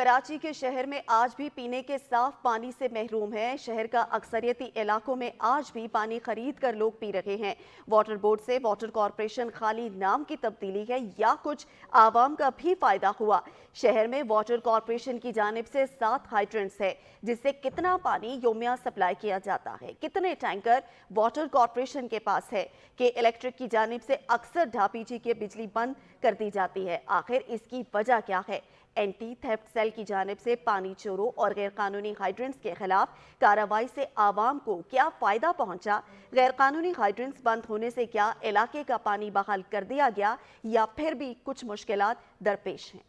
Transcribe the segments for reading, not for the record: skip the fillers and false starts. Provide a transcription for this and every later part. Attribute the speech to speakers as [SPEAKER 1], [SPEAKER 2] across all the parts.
[SPEAKER 1] कराची के शहर में आज भी पीने के साफ पानी से महरूम है। शहर का अक्सरियती इलाकों में आज भी पानी खरीद कर लोग पी रहे हैं। वाटर बोर्ड से वाटर कॉरपोरेशन खाली नाम की तब्दीली है या कुछ आवाम का भी फायदा हुआ। शहर में वाटर कॉरपोरेशन की जानिब से 7 हाइड्रेंट्स है जिससे कितना पानी योमिया सप्लाई किया जाता है, कितने टैंकर वाटर कॉरपोरेशन के पास है कि इलेक्ट्रिक की जानिब से अक्सर ढापीजी की बिजली बंद कर दी जाती है। आखिर इसकी वजह क्या है? एंटी थेफ्ट सेल की जानिब से पानी चोरों और गैर कानूनी हाइड्रेंट्स के खिलाफ कार्रवाई से आवाम को क्या फ़ायदा पहुंचा? गैर कानूनी हाइड्रेंट्स बंद होने से क्या इलाके का पानी बहाल कर दिया गया या फिर भी कुछ मुश्किलात दरपेश हैं?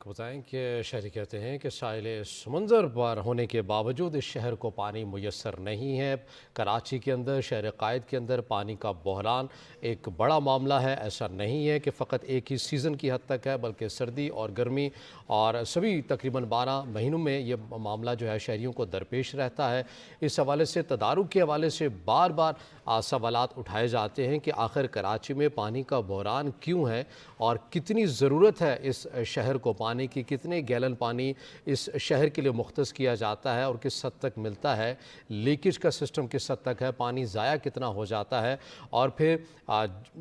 [SPEAKER 2] बताएं कि शहरी कहते हैं कि साहिल समंदर पर होने के बावजूद इस शहर को पानी मुयस्सर नहीं है। कराची के अंदर, शहर कायद के अंदर पानी का बहरान एक बड़ा मामला है। ऐसा नहीं है कि फ़कत एक ही सीज़न की हद तक है, बल्कि सर्दी और गर्मी और सभी तकरीबन 12 महीनों में ये मामला जो है शहरियों को दरपेश रहता है। इस हवाले से तदारुक के हवाले से बार बार सवालात उठाए जाते हैं कि आखिर कराची में पानी का बहरान क्यों है और कितनी ज़रूरत है इस शहर को पानी की, कितने गैलन पानी इस शहर के लिए मुख्तस किया जाता है और किस हद तक मिलता है, लीकेज का सिस्टम किस हद तक है, पानी ज़ाया कितना हो जाता है। और फिर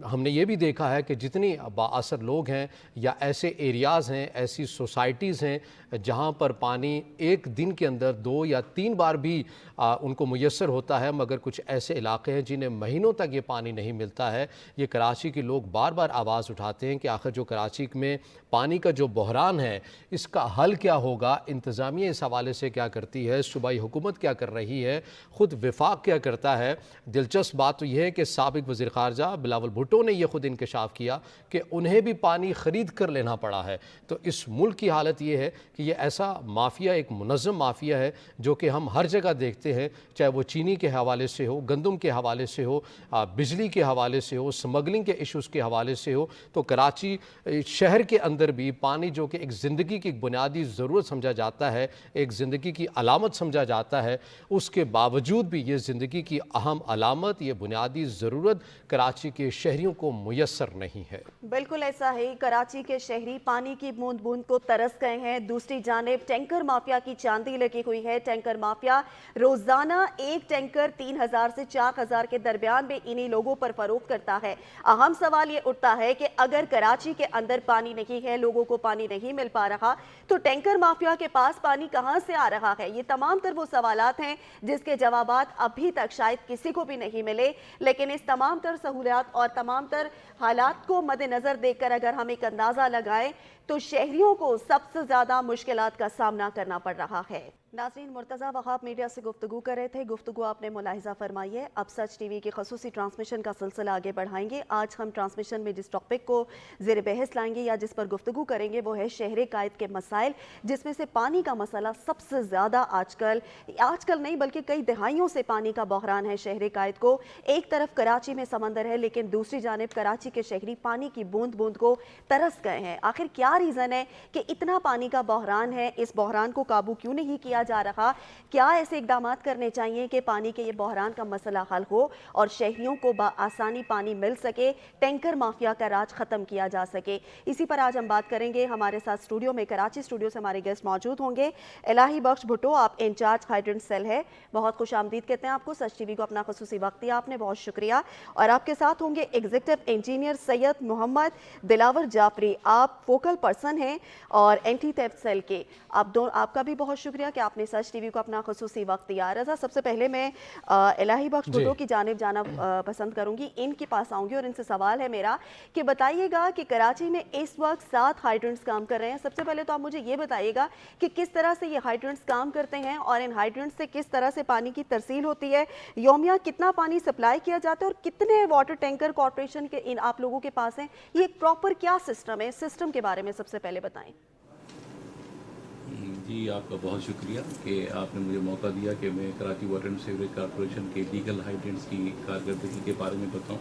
[SPEAKER 2] हमने ये भी देखा है कि जितनी बाअसर लोग हैं या ऐसे एरियाज़ हैं, ऐसी सोसाइटीज़ हैं जहाँ पर पानी एक दिन के अंदर 2 या 3 बार भी उनको मुयस्सर होता है, मगर कुछ ऐसे इलाके हैं जिन्हें महीनों तक ये पानी नहीं मिलता है। ये कराची के लोग बार बार आवाज़ उठाते हैं कि आखिर जो कराची में पानी का जो बहरान है इसका हल क्या होगा, इंतज़ामिया इस हवाले से क्या करती है, सूबाई हुकूमत क्या कर रही है, ख़ुद वफाक क्या करता है। दिलचस्प बात तो यह है कि साबिक़ वज़ीर ख़ारजा बिलावल भुट्टो ने यह ख़ुद इंकशाफ किया कि उन्हें भी पानी ख़रीद कर लेना पड़ा है। तो इस मुल्क की हालत ये है कि ये ऐसा माफिया, एक मुनज़्ज़म माफिया है जो कि हम हर जगह देखते हैं, चाहे वो चीनी के हवाले से हो, गंदम के हवाले से हो, बिजली के हवाले से हो, स्मगलिंग के इशूज़ के हवाले से हो। तो कराची शहर के अंदर भी पानी जो कि एक ज़िंदगी की एक बुनियादी ज़रूरत समझा जाता है, एक ज़िंदगी की अलामत समझा जाता है, उसके बावजूद भी ये ज़िंदगी की अहम अलामत, ये बुनियादी ज़रूरत कराची के शहरियों को मुयस्सर नहीं है।
[SPEAKER 1] बिल्कुल ऐसा है। कराची के शहरी पानी की बूंद बूंद को तरस गए हैं। दूसरी जानिब टैंकर माफिया की चांदी लगी हुई है। टैंकर माफिया रोजाना एक टैंकर 3000 से 4000 के दरमियान में इन्हीं लोगों पर फरोख्त करता है। अहम सवाल ये उठता है कि अगर कराची के अंदर पानी नहीं है, लोगों को पानी नहीं मिल पा रहा, तो टैंकर माफिया के पास पानी कहां से आ रहा है? ये तमाम तर वो सवालात हैं जिसके जवाबात अभी तक शायद किसी को भी नहीं मिले। लेकिन इस तमाम तर सहूलियात और तमाम तर हालात को मद्देनजर देखकर अगर हम एक अंदाजा लगाएं तो शहरियों को सबसे ज्यादा मुश्किलात का सामना करना पड़ रहा है। नाज़रीन, मुर्तज़ा वहाब मीडिया से गुफ्तगू कर रहे थे। गुफ्तगू आपने मुलाहिजा फरमाई है। अब सच टीवी के खसूसी ट्रांसमिशन का सिलसिला आगे बढ़ाएंगे। आज हम ट्रांसमिशन में जिस टॉपिक को ज़ेर बहस लाएंगे या जिस पर गुफ्तगू करेंगे वो है शहर कायद के मसाइल, जिसमें से पानी का मसला सबसे ज़्यादा आजकल नहीं बल्कि कई दहाइयों से पानी का बहरान है शहर कायद को। एक तरफ कराची में समंदर है, लेकिन दूसरी जानिब कराची के शहरी पानी की बूंद बूंद को तरस गए हैं। आखिर क्या रीज़न है कि इतना पानी का बहरान है? इस बहरान को काबू क्यों नहीं किया जा रहा? क्या ऐसे इकदाम करने चाहिए कि पानी के ये बहरान का मसला हल हो और शहरियों को आसानी पानी मिल सके, टैंकर माफिया का राज खत्म किया जा सके? इसी पर आज हम बात करेंगे। हमारे साथ स्टूडियो में, कराची स्टूडियो से हमारे गेस्ट मौजूद होंगे। इलाही बख्श भुट्टो, आप इंचार्ज हाइड्रेंट सेल है, बहुत खुश आमदीद कहते हैं आपको। सच टीवी को अपना खसूसी वक्त दिया आपने, बहुत शुक्रिया। और आपके साथ होंगे एग्जीक्यूटिव इंजीनियर सैयद मोहम्मद दिलावर जाफरी, आप फोकल पर्सन हैं और एंटी थेफ्ट सेल के। आपका भी बहुत शुक्रिया कि आपने सच टीवी को अपना खुसूसी वक्त दिया। रज़ा, सबसे पहले मैं इलाही बख्श भुट्टो की जानिब जाना पसंद करूंगी, इनके पास आऊंगी और इनसे सवाल है मेरा कि बताइएगा कि कराची में इस वक्त 7 हाइड्रेंट्स काम कर रहे हैं। सबसे पहले तो आप मुझे ये बताइएगा कि किस तरह से ये हाइड्रेंट्स काम करते हैं और इन हाइड्रेंट्स से किस तरह से पानी की तरसील होती है, योमिया कितना पानी सप्लाई किया जाता है और कितने वाटर टैंकर कॉर्पोरेशन के इन आप लोगों के पास हैं? ये एक प्रॉपर क्या सिस्टम है? सिस्टम के बारे में सबसे पहले बताएं।
[SPEAKER 3] जी, आपका बहुत शुक्रिया कि आपने मुझे मौका दिया कि मैं Karachi water and sewerage corporation के लीगल हाइड्रेंट्स की कारकर्दगी के बारे में बताऊं।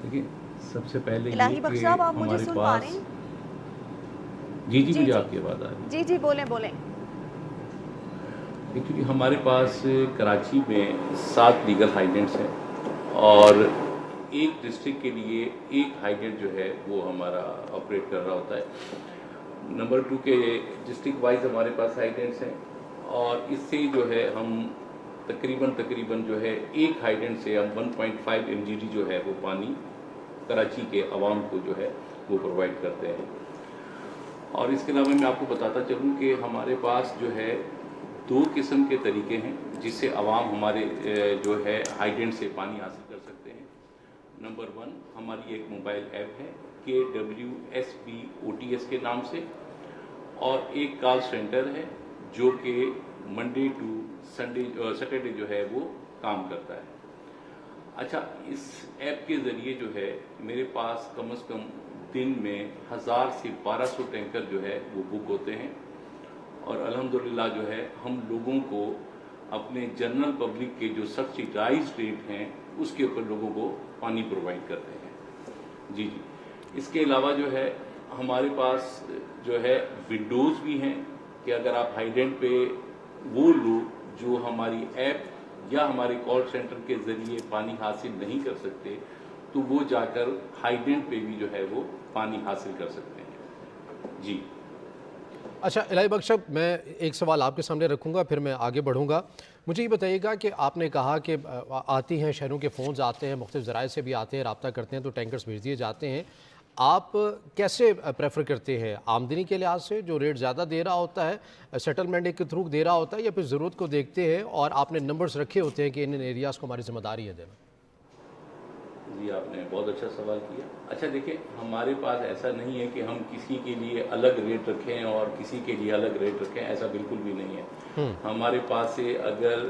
[SPEAKER 3] देखिए, सबसे पहले
[SPEAKER 1] इलाही बख्श साहब, आप मुझे सुन पा रहे हैं?
[SPEAKER 3] जी, मुझे आपकी आवाज़ आ रही है।
[SPEAKER 1] जी, बोलें।
[SPEAKER 3] एक्चुअली हमारे पास कराची में 7 लीगल हाइड्रेंट्स हैं और एक डिस्ट्रिक्ट के लिए एक हाइडेंट जो है वो हमारा ऑपरेट कर रहा होता है। नंबर 2 के डिस्ट्रिक्ट वाइज हमारे पास हाइडेंट्स हैं और इससे जो है हम तकरीबन जो है एक हाइडेंट से हम 1.5 MGD जो है वो पानी कराची के अवाम को जो है वो प्रोवाइड करते हैं। और इसके अलावा मैं आपको बताता चलूँ कि हमारे पास जो है 2 किस्म के तरीके हैं जिससे अवाम हमारे जो है हाइडेंट से पानी हासिल कर सकते हैं। नंबर 1 हमारी एक मोबाइल ऐप है KWSP OTS के नाम से, और एक कॉल सेंटर है जो कि मंडे टू सैटरडे जो है वो काम करता है। अच्छा, इस ऐप के ज़रिए जो है मेरे पास कम से कम दिन में 1000 से 1200 टैंकर जो है वो बुक होते हैं, और अल्हम्दुलिल्लाह जो है हम लोगों को अपने जनरल पब्लिक के जो सब्सिडाइज्ड रेट हैं उसके ऊपर लोगों को पानी प्रोवाइड करते हैं। जी। इसके अलावा जो है हमारे पास जो है विंडोज़ भी हैं कि अगर आप हाइडेंट पे वो लोग जो हमारी ऐप या हमारे कॉल सेंटर के ज़रिए पानी हासिल नहीं कर सकते तो वो जाकर हाइडेंट पे भी जो है वो पानी हासिल कर सकते हैं। जी।
[SPEAKER 2] अच्छा इलाही बख्श साहब, मैं एक सवाल आपके सामने रखूंगा फिर मैं आगे बढ़ूंगा। मुझे ये बताइएगा कि आपने कहा कि आती हैं शहरों के फ़ोन्स आते हैं, मुख्तलिफ ज़राए से भी आते हैं, रब्ता करते हैं तो टैंकर्स भेज दिए जाते हैं। आप कैसे प्रेफर करते हैं, आमदनी के लिहाज से जो रेट ज़्यादा दे रहा होता है, सेटलमेंट के थ्रू दे रहा होता है, या फिर ज़रूरत को देखते हैं और आपने नंबर्स रखे होते हैं कि इन एरियाज़ को हमारी ज़िम्मेदारी है देना?
[SPEAKER 3] जी, आपने बहुत अच्छा सवाल किया। अच्छा देखिए, हमारे पास ऐसा नहीं है कि हम किसी के लिए अलग रेट रखें और किसी के लिए अलग रेट रखें, ऐसा बिल्कुल भी नहीं है। हमारे पास से अगर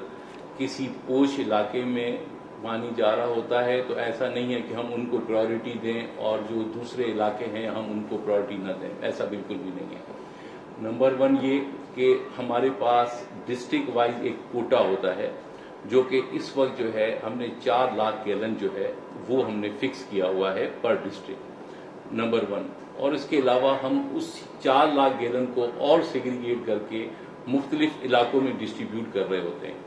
[SPEAKER 3] किसी पोश इलाके में पानी जा रहा होता है तो ऐसा नहीं है कि हम उनको प्रायोरिटी दें और जो दूसरे इलाके हैं हम उनको प्रायोरिटी न दें, ऐसा बिल्कुल भी नहीं है। नंबर 1 ये कि हमारे पास डिस्ट्रिक्ट वाइज एक कोटा होता है जो कि इस वक्त जो है हमने 4 लाख गैलन जो है वो हमने फिक्स किया हुआ है पर डिस्ट्रिक्ट, नंबर 1। और इसके अलावा हम उस 4 लाख गैलन को और सेग्रीगेट करके मुख्तलिफ इलाकों में डिस्ट्रीब्यूट कर रहे होते हैं।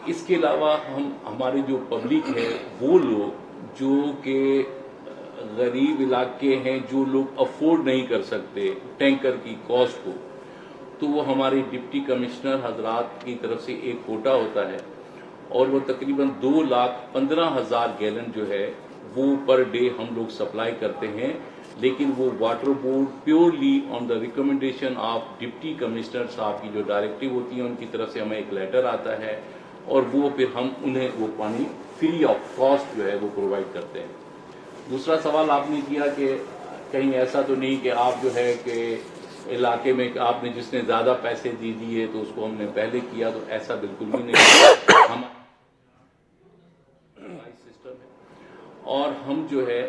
[SPEAKER 3] इसके अलावा हमारे जो पब्लिक है वो लोग जो कि गरीब इलाके हैं, जो लोग अफोर्ड नहीं कर सकते टैंकर की कॉस्ट को, तो वो हमारे डिप्टी कमिश्नर हजरात की तरफ से एक कोटा होता है और वो तकरीबन 2,15,000 गैलन जो है वो पर डे हम लोग सप्लाई करते हैं। लेकिन वो water board purely on the recommendation of deputy commissioner साहब की जो डायरेक्टिव होती है उनकी तरफ से हमें एक लेटर आता है और वो फिर हम उन्हें वो पानी फ्री ऑफ कॉस्ट जो है वो प्रोवाइड करते हैं। दूसरा सवाल आपने किया कि कहीं ऐसा तो नहीं कि आप जो है कि इलाके में आपने जिसने ज़्यादा पैसे दे दिए तो उसको हमने पहले किया, तो ऐसा बिल्कुल भी नहीं है। हम सिस्टम है और हम जो है,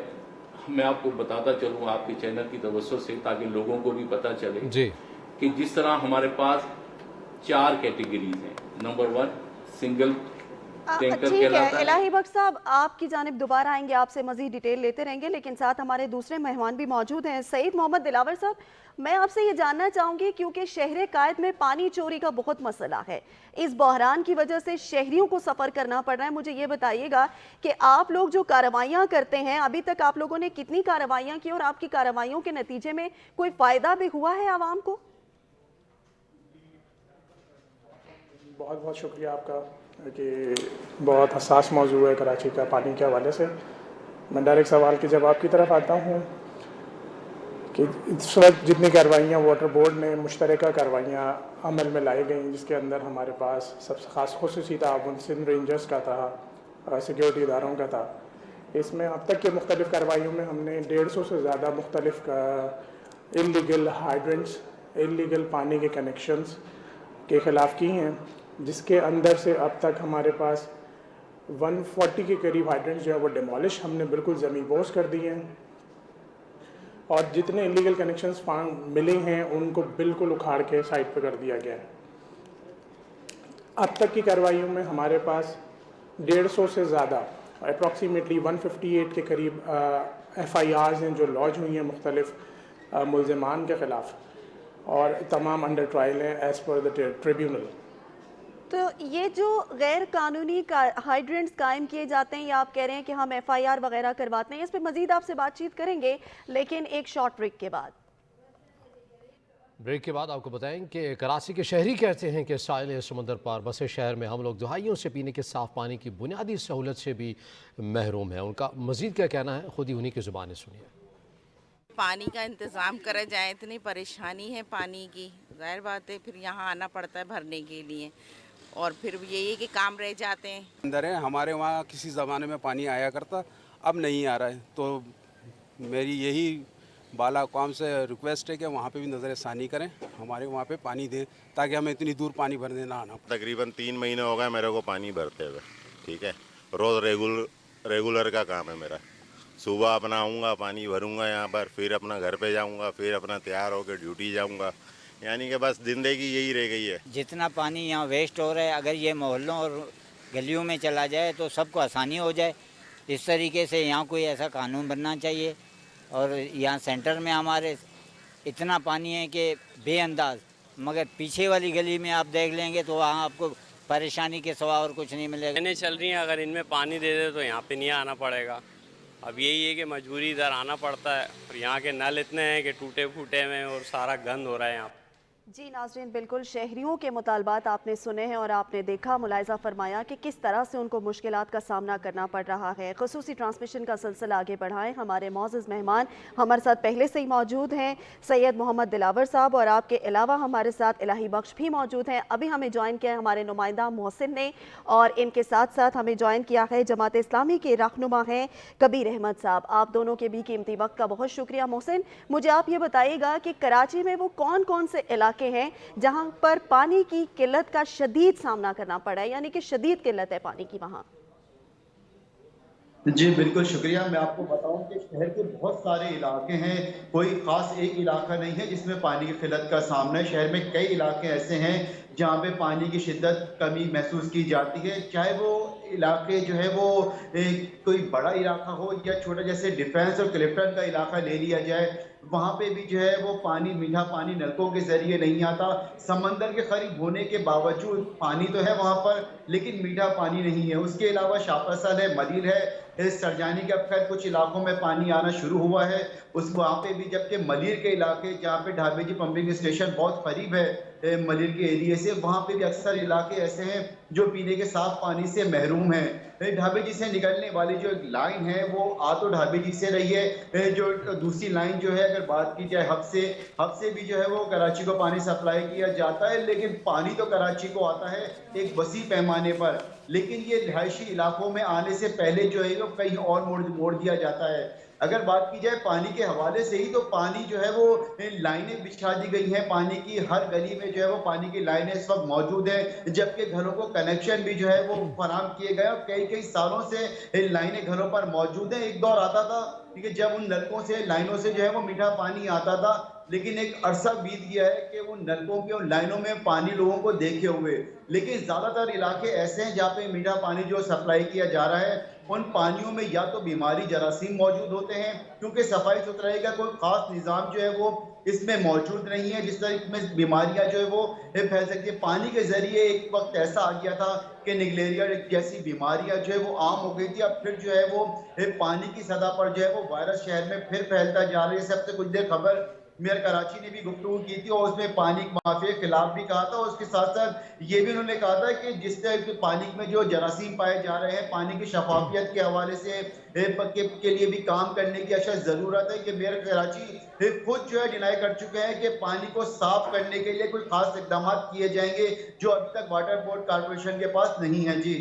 [SPEAKER 3] मैं आपको बताता चलूँ आपके चैनल की तवज्जो से ताकि लोगों को भी पता चले
[SPEAKER 2] जी
[SPEAKER 3] कि जिस तरह हमारे पास 4 कैटेगरीज हैं। नंबर 1 सिंगल टैंकर
[SPEAKER 1] ठीक
[SPEAKER 3] कहलाता
[SPEAKER 1] है
[SPEAKER 3] है।
[SPEAKER 1] इलाही बख्श साहब, आपकी जानिब दोबारा आएंगे, आपसे मजीद डिटेल लेते रहेंगे, लेकिन साथ हमारे दूसरे मेहमान भी मौजूद हैं। सईद मोहम्मद दिलावर साहब, मैं आपसे ये जानना चाहूंगी क्योंकि शहर कायद में पानी चोरी का बहुत मसला है, इस बहरान की वजह से शहरियों को सफ़र करना पड़ रहा है। मुझे ये बताइएगा कि आप लोग जो कार्रवाइयाँ करते हैं, अभी तक आप लोगों ने कितनी कार्रवाइयाँ की और आपकी कार्रवाइयों के नतीजे में कोई फ़ायदा भी हुआ है आवाम को?
[SPEAKER 4] बहुत बहुत शुक्रिया आपका कि बहुत हसास मौजू है कराची का पानी के हवाले से। मैं डायरेक्ट सवाल के जवाब की तरफ आता हूँ कि इस वक्त जितनी कार्रवाइयाँ वाटर बोर्ड ने मुश्तरका कार्रवाइयाँ अमल में लाई गई, जिसके अंदर हमारे पास सबसे ख़ास खुसूसी ताउन सिंध रेंजर्स का था, सिक्योरिटी इदारों का था। इसमें अब तक के मुख्तलिफ़ कार्रवाइयों में हमने 150 से ज़्यादा मुख्तलिफ इल्लीगल हाइड्रेंट्स, इल्लीगल पानी के कनेक्शंस के ख़िलाफ़ की हैं, जिसके अंदर से अब तक हमारे पास 140 के करीब हाइड्रेंट्स जो है वो डिमोलिश हमने बिल्कुल ज़मीन बोझ कर दिए हैं, और जितने इलीगल कनेक्शंस मिले हैं उनको बिल्कुल उखाड़ के साइड पे कर दिया गया है। अब तक की कार्रवाइयों में हमारे पास 150 से ज़्यादा अप्रॉक्सीमेटली 158 के करीब FIRs हैं जो लॉन्च हुई हैं मुख्तलिफ मुलज़मान के ख़िलाफ़, और तमाम अंडर ट्रायल हैं एज़ पर द ट्रिब्यूनल।
[SPEAKER 1] تو یہ جو غیر قانونی ہائیڈرنٹس قائم کیے جاتے ہیں یا آپ کہہ رہے ہیں کہ ہم FIR وغیرہ کرواتے ہیں، اس پہ مزید آپ سے بات چیت کریں گے لیکن ایک شارٹ بریک کے بعد۔
[SPEAKER 2] بریک کے بعد آپ کو بتائیں کہ کراچی کے شہری کہتے ہیں کہ ساحل سمندر پار بسے شہر میں ہم لوگ دہائیوں سے پینے کے صاف پانی کی بنیادی سہولت سے بھی محروم ہیں۔ ان کا مزید کیا کہنا ہے، خود ہی انہی کی زبانیں سنیے۔
[SPEAKER 5] پانی کا انتظام کرا جائے، اتنی پریشانی ہے پانی کی، ظاہر بات ہے پھر یہاں آنا پڑتا ہے بھرنے کے لیے، اور پھر یہی کہ کام رہ جاتے ہیں۔
[SPEAKER 6] اندر ہے ہمارے وہاں کسی زمانے میں پانی آیا کرتا، اب نہیں آ رہا ہے، تو میری یہی بالا اقوام سے ریکویسٹ ہے کہ وہاں پہ بھی نظر ثانی کریں، ہمارے وہاں پہ پانی دیں تاکہ ہمیں اتنی دور پانی بھرنے نہ آنا۔
[SPEAKER 7] تقریباً 3 مہینے ہو گئے میرے کو پانی بھرتے ہوئے، ٹھیک ہے، روز ریگولر کا کام ہے میرا۔ صبح اپنا آؤں گا، پانی بھروں گا یہاں پر، پھر اپنا گھر پہ جاؤں گا، پھر اپنا تیار ہو کے ڈیوٹی جاؤں گا، یعنی کہ بس زندگی یہی رہ گئی ہے۔
[SPEAKER 8] جتنا پانی یہاں ویسٹ ہو رہا ہے، اگر یہ محلوں اور گلیوں میں چلا جائے تو سب کو آسانی ہو جائے۔ اس طریقے سے یہاں کوئی ایسا قانون بننا چاہیے، اور یہاں سینٹر میں ہمارے اتنا پانی ہے کہ بے انداز، مگر پیچھے والی گلی میں آپ دیکھ لیں گے تو وہاں آپ کو پریشانی کے سوا اور کچھ نہیں ملے گا۔
[SPEAKER 9] لائنیں چل رہی ہیں، اگر ان میں پانی دے دے تو یہاں پہ نہیں آنا پڑے گا۔ اب یہی ہے کہ مجبوری ادھر آنا پڑتا ہے، اور یہاں کے نل اتنے ہیں کہ ٹوٹے پھوٹے میں، اور سارا گند ہو رہا ہے یہاں پہ۔
[SPEAKER 1] جی ناظرین، بالکل شہریوں کے مطالبات آپ نے سنے ہیں اور آپ نے دیکھا، ملاحظہ فرمایا کہ کس طرح سے ان کو مشکلات کا سامنا کرنا پڑ رہا ہے۔ خصوصی ٹرانسمیشن کا سلسلہ آگے بڑھائیں، ہمارے معزز مہمان ہمارے ساتھ پہلے سے ہی موجود ہیں، سید محمد دلاور صاحب، اور آپ کے علاوہ ہمارے ساتھ الہی بخش بھی موجود ہیں۔ ابھی ہمیں جوائن کیا ہے ہمارے نمائندہ محسن نے، اور ان کے ساتھ ساتھ ہمیں جوائن کیا ہے جماعت اسلامی کے رہنما ہیں کبیر احمد صاحب۔ آپ دونوں کے بھی قیمتی وقت کا بہت شکریہ۔ محسن، مجھے آپ یہ بتائیے گا کہ کراچی میں وہ کون کون سے علاقے ہیں جہاں پر پانی کی قلت کا شدید سامنا کرنا پڑا ہے، یعنی کہ شدید قلت ہے پانی کی وہاں؟
[SPEAKER 10] جی بالکل شکریہ۔ میں آپ کو بتاؤں کہ شہر کے بہت سارے علاقے ہیں، کوئی خاص ایک علاقہ نہیں ہے جس میں پانی کی قلت کا سامنا ہے۔ شہر میں کئی علاقے ایسے ہیں جہاں پہ پانی کی شدت کمی محسوس کی جاتی ہے، چاہے وہ علاقے جو ہے وہ کوئی بڑا علاقہ ہو یا چھوٹا، جیسے ڈیفینس اور کلفٹن کا علاقہ لے لیا جائے، وہاں پہ بھی جو ہے وہ پانی، میٹھا پانی نلکوں کے ذریعے نہیں آتا۔ سمندر کے قریب ہونے کے باوجود پانی تو ہے وہاں پر، لیکن میٹھا پانی نہیں ہے۔ اس کے علاوہ شاپسل ہے، ملیر ہے، سرجانی کے اب خیر کچھ علاقوں میں پانی آنا شروع ہوا ہے وہاں پہ بھی، جبکہ ملیر کے علاقے جہاں پہ ڈھابے جی پمپنگ اسٹیشن بہت قریب ہے ملیر کے ایریے سے، وہاں پہ بھی اکثر علاقے ایسے ہیں جو پینے کے صاف پانی سے محروم ہیں۔ ڈھابے جی سے نکلنے والی جو لائن ہے وہ تو ڈھابے جی سے رہی ہے، جو دوسری لائن جو ہے اگر بات کی جائے حب سے بھی جو ہے وہ کراچی کو پانی سپلائی کیا جاتا ہے، لیکن پانی تو کراچی کو آتا ہے ایک وسیع پیمانے پر، لیکن یہ رہائشی علاقوں میں آنے سے پہلے جو ہے وہ کہیں اور موڑ دیا جاتا ہے۔ اگر بات کی جائے پانی کے حوالے سے ہی، تو پانی جو ہے وہ لائنیں بچھا دی گئی ہیں، پانی کی ہر گلی میں جو ہے وہ پانی کی لائنیں اس وقت موجود ہیں، جبکہ گھروں کو کنیکشن بھی جو ہے وہ فراہم کیے گئے، اور کئی سالوں سے لائنیں گھروں پر موجود ہیں۔ ایک دور آتا تھا کہ جب ان نلکوں سے، لائنوں سے جو ہے وہ میٹھا پانی آتا تھا، لیکن ایک عرصہ بیت گیا ہے کہ ان نلکوں کی اور لائنوں میں پانی لوگوں کو دیکھے ہوئے، لیکن زیادہ تر علاقے ایسے ہیں جہاں پہ میٹھا پانی جو سپلائی کیا جا رہا ہے، ان پانیوں میں یا تو بیماری جراثیم موجود ہوتے ہیں، کیونکہ صفائی ستھرائی کا کوئی خاص نظام جو ہے وہ اس میں موجود نہیں ہے، جس طرح میں بیماریاں جو ہے وہ پھیل سکتی ہیں۔ پانی کے ذریعے ایک وقت ایسا آ گیا تھا کہ نگلیریا جیسی بیماریاں جو ہے وہ عام ہو گئی تھی، اب پھر جو ہے وہ پانی کی سطح پر جو ہے وہ وائرس شہر میں پھر پھیلتا جا رہا ہے۔ سب سے کچھ دیر خبر میئر کراچی نے بھی گفتگو کی تھی، اور اس میں پانی مافیا کے خلاف بھی کہا تھا، اور اس کے ساتھ ساتھ یہ بھی انہوں نے کہا تھا کہ جس طرح پانی میں جو جراثیم پائے جا رہے ہیں، پانی کی شفافیت کے حوالے سے کے لیے بھی کام کرنے کی اشد ضرورت ہے، کہ میئر کراچی خود جو ہے ڈینائی کر چکے ہیں کہ پانی کو صاف کرنے کے لیے کوئی خاص اقدامات کیے جائیں گے جو ابھی تک واٹر بورڈ کارپوریشن کے پاس نہیں ہیں۔ جی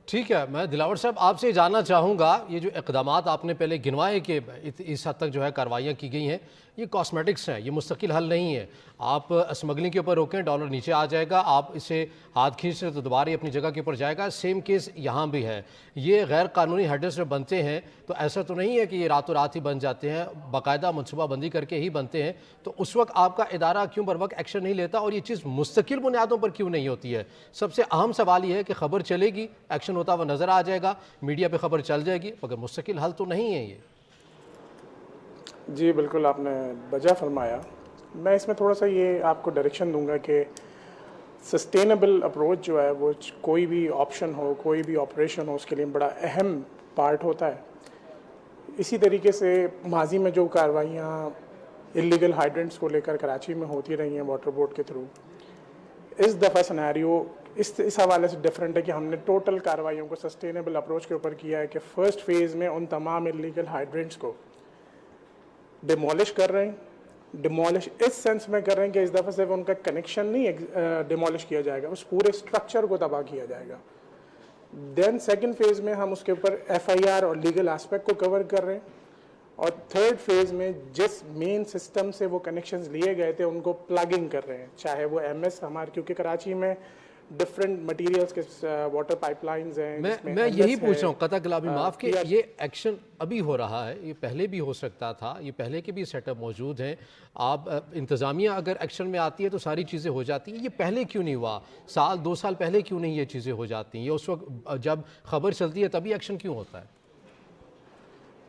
[SPEAKER 2] ٹھیک ہے، میں دلاور صاحب آپ سے جاننا چاہوں گا، یہ جو اقدامات آپ نے پہلے گنوائے کہ اس حد تک جو ہے کاروائیاں کی گئی ہیں، یہ کاسمیٹکس ہیں، یہ مستقل حل نہیں ہے۔ آپ اسمگلنگ کے اوپر روکیں، ڈالر نیچے آ جائے گا، آپ اسے ہاتھ کھینچ تو دوبارہ اپنی جگہ کے اوپر جائے گا۔ سیم کیس یہاں بھی ہے، یہ غیر قانونی ہیڈرز جو بنتے ہیں تو ایسا تو نہیں ہے کہ یہ راتوں رات ہی بن جاتے ہیں، باقاعدہ منصوبہ بندی کر کے ہی بنتے ہیں، تو اس وقت آپ کا ادارہ کیوں بر وقت ایکشن نہیں لیتا، اور یہ چیز مستقل بنیادوں پر کیوں نہیں ہوتی ہے؟ سب سے اہم سوال یہ ہے کہ خبر چلے گی، ایکشن ہوتا ہوا نظر آ جائے گا، میڈیا پہ خبر چل جائے گی، مگر مستقل حل تو نہیں ہے یہ۔
[SPEAKER 4] جی بالکل آپ نے بجا فرمایا۔ میں اس میں تھوڑا سا یہ آپ کو ڈائریکشن دوں گا کہ सस्टेनेबल अप्रोच जो है वो कोई भी ऑप्शन हो, कोई भी ऑपरेशन हो, उसके लिए बड़ा अहम पार्ट होता है। इसी तरीके से माजी में जो कार्रवाइयाँ इलीगल हाइड्रेंट्स को लेकर कराची में होती रही हैं वाटर बोर्ड के थ्रू, इस दफ़ा सिनेरियो इस हवाले से डिफरेंट है कि हमने टोटल कार्रवाइयों को सस्टेनेबल अप्रोच के ऊपर किया है कि फ़र्स्ट फेज़ में उन तमाम इलीगल हाइड्रेंट्स को डिमोलिश कर रहे हैं। डिमोलिश इस सेंस में कर रहे हैं कि इस दफ़ा सिर्फ उनका कनेक्शन नहीं डिमोलिश किया जाएगा, उस पूरे स्ट्रक्चर को तबाह किया जाएगा। देन सेकंड फेज़ में हम उसके ऊपर FIR और लीगल एस्पेक्ट को कवर कर रहे हैं, और थर्ड फेज़ में जिस मेन सिस्टम से वो कनेक्शंस लिए गए थे उनको प्लगिंग कर रहे हैं, चाहे वो MS हमारे, क्योंकि कराची में डिफरेंट मटेरियल्स के वाटर पाइपलाइंस हैं।
[SPEAKER 2] मैं यही पूछ रहा हूँ, कतई कलामी माफ़ कि ये एक्शन अभी हो रहा है, ये पहले भी हो सकता था, ये पहले के भी सेटअप मौजूद हैं। आप इंतज़ामिया अगर एक्शन में आती है तो सारी चीज़ें हो जाती हैं, ये पहले क्यों नहीं हुआ? साल 2 साल पहले क्यों नहीं ये चीज़ें हो जाती हैं? ये उस वक्त जब खबर चलती है तभी एक्शन क्यों होता है?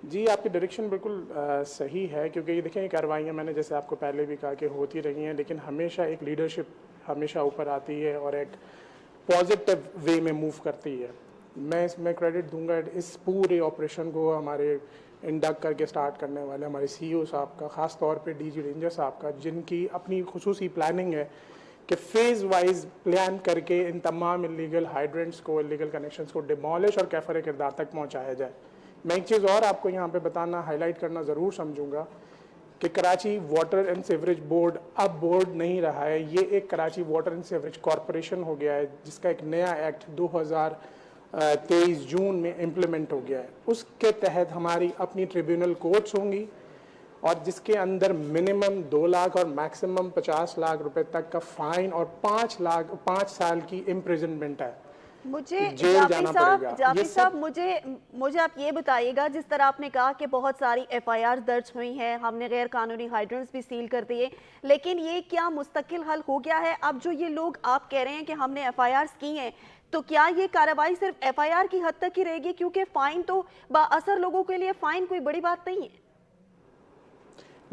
[SPEAKER 4] जी, आपकी डायरेक्शन बिल्कुल सही है, क्योंकि ये देखें कार्रवाइयाँ मैंने जैसे आपको पहले भी कहा कि होती रही हैं, लेकिन हमेशा एक लीडरशिप हमेशा ऊपर आती है और एक पॉजिटिव वे में मूव करती है। मैं इसमें क्रेडिट दूंगा इस पूरे ऑपरेशन को हमारे इंडक्ट करके स्टार्ट करने वाले हमारे CEO साहब का, ख़ास तौर पे DG रेंजर साहब का, जिनकी अपनी खुसूसी प्लानिंग है कि फ़ेज़ वाइज प्लान करके इन तमाम इलीगल हाइड्रेंट्स को, इलीगल कनेक्शंस को डिमोलिश और कैफ़र किरदार तक पहुँचाया जाए। मैं एक चीज़ और आपको यहाँ पे बताना, हाईलाइट करना ज़रूर समझूंगा कि Karachi water and sewerage board अब बोर्ड नहीं रहा है, ये एक Karachi water and sewerage corporation हो गया है, जिसका एक नया एक्ट 2023 जून में इम्प्लीमेंट हो गया है। उसके तहत हमारी अपनी ट्रिब्यूनल कोर्ट्स होंगी और जिसके अंदर मिनिमम 2 लाख और मैक्सिमम 50 लाख रुपए तक का फाइन और 5 साल की इम्प्रिजनमेंट है।
[SPEAKER 1] मुझे
[SPEAKER 4] जेल जाना पड़ेगा।
[SPEAKER 1] जाफरी साहब, मुझे आप ये बताइएगा, जिस तरह आपने कहा कि बहुत सारी FIR दर्ज हुई हैं, हमने गैर कानूनी हाइड्रेंट्स भी सील कर दिए, लेकिन ये क्या मुस्तकिल हल हो गया है? अब जो ये लोग आप कह रहे हैं कि हमने FIRs की हैं, तो क्या ये कार्रवाई सिर्फ FIR की हद तक ही रहेगी? क्योंकि फाइन तो बाअसर लोगों के लिए फाइन कोई बड़ी बात नहीं है।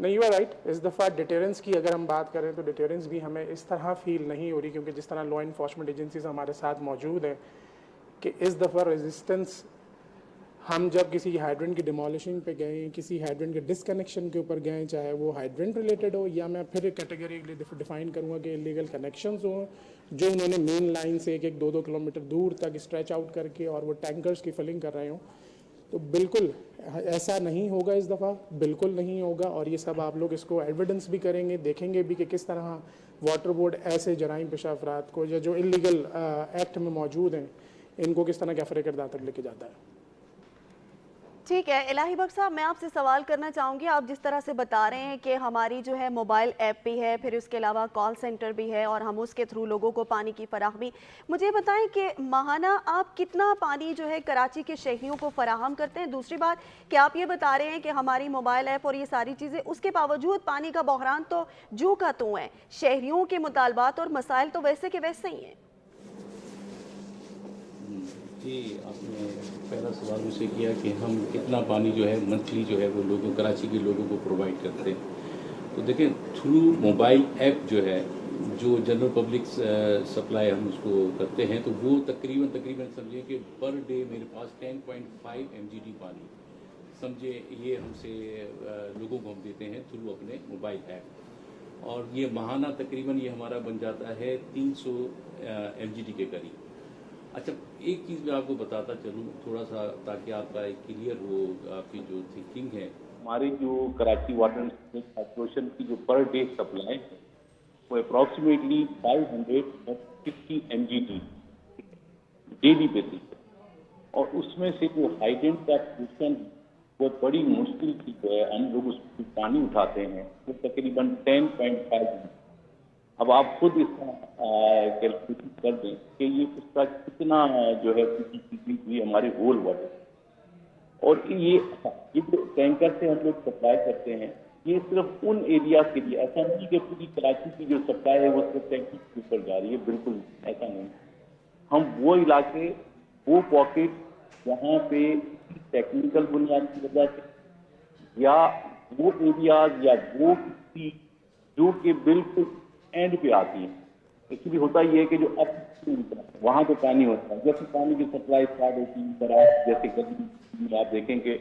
[SPEAKER 4] नहीं, यू आर राइट। इस दफ़ा डिटेरेंस की अगर हम बात करें तो डिटेरेंस भी हमें इस तरह फील नहीं हो रही, क्योंकि जिस तरह लॉ इन्फोर्समेंट एजेंसीज हमारे साथ मौजूद हैं कि इस दफ़ा रेजिस्टेंस, हम जब किसी हाइड्रेंट की डिमोलिशिंग पे गए, किसी हाइड्रेंट के डिसकनेक्शन के ऊपर गए, चाहे वो हाइड्रेंट रिलेटेड हो या मैं फिर एक कैटेगरी डिफाइन करूँगा कि इलीगल कनेक्शंस हों जो उन्होंने मेन लाइन से 1-2 किलोमीटर दूर तक स्ट्रेच आउट करके और वो टैंकर्स की फिलिंग कर रहे हों, तो बिल्कुल ऐसा नहीं होगा इस दफ़ा, बिल्कुल नहीं होगा। और ये सब आप लोग इसको एविडेंस भी करेंगे, देखेंगे भी कि किस तरह वाटर बोर्ड ऐसे जराइम पेशा अफराद को या जो इलीगल एक्ट में मौजूद हैं इनको किस तरह कैफ़र किरदार तक लेके जाता है।
[SPEAKER 1] ठीक है, इलाही बख्श साहब, मैं आपसे सवाल करना चाहूँगी। आप जिस तरह से बता रहे हैं कि हमारी जो है मोबाइल ऐप भी है, फिर उसके अलावा कॉल सेंटर भी है और हम उसके थ्रू लोगों को पानी की फराहमी, मुझे बताएं कि माहाना आप कितना पानी जो है कराची के शहरियों को फराहम करते हैं? दूसरी बात कि आप ये बता रहे हैं कि हमारी मोबाइल ऐप और ये सारी चीज़ें, उसके बावजूद पानी का बहरान तो जू का तू है, शहरियों के मुतालबात और मसाइल तो वैसे के वैसे ही हैं।
[SPEAKER 3] जी, आपने पहला सवाल मुझसे किया कि हम कितना पानी जो है मंथली जो है वो लोगों, कराची के लोगों को प्रोवाइड करते हैं। तो देखें, थ्रू मोबाइल ऐप जो है, जो जनरल पब्लिक सप्लाई हम उसको करते हैं, तो वो तकरीबन समझिए कि पर डे मेरे पास 10.5 MGD पानी, समझे, ये हमसे लोगों को हम देते हैं थ्रू अपने मोबाइल ऐप। और ये माहाना तकरीबन ये हमारा बन जाता है 300 MGD के करीब। अच्छा, एक चीज़ मैं आपको बताता चलूँ थोड़ा सा, ताकि आपका एक क्लियर हो आपकी जो थिंकिंग है। हमारी जो कराची वाटर कॉर्पोरेशन की जो पर डे सप्लाई है वो अप्रॉक्सीमेटली 550 MGD डेली बेसिस है, और उसमें से जो हाइड्रेंट का पोर्शन वो बड़ी मुश्किल की जो है हम लोग उसमें पानी उठाते हैं वो तकरीबन 10.5। अब आप खुद इसका कैलकुलेशन कर दें कि ये उसका कितना जो है हुई हमारे होल वाटर। और ये जो टैंकर से हम लोग सप्लाई करते हैं ये सिर्फ उन एरिया के लिए, ऐसा नहीं कि पूरी कराची की जो सप्लाई है वो सिर्फ टैंकर के ऊपर जा रही है, बिल्कुल ऐसा नहीं। हम वो इलाके, वो पॉकेट जहाँ पे टेक्निकल बुनियाद की वजह से या वो एरियाज या वो जो कि बिल्कुल एंड पे आती है, एक्चुअली होता ये है कि जो अब वहाँ तो पानी होता है, जैसे पानी की सप्लाई स्टार्ट होती है, पर आप जैसे कभी आप देखें कि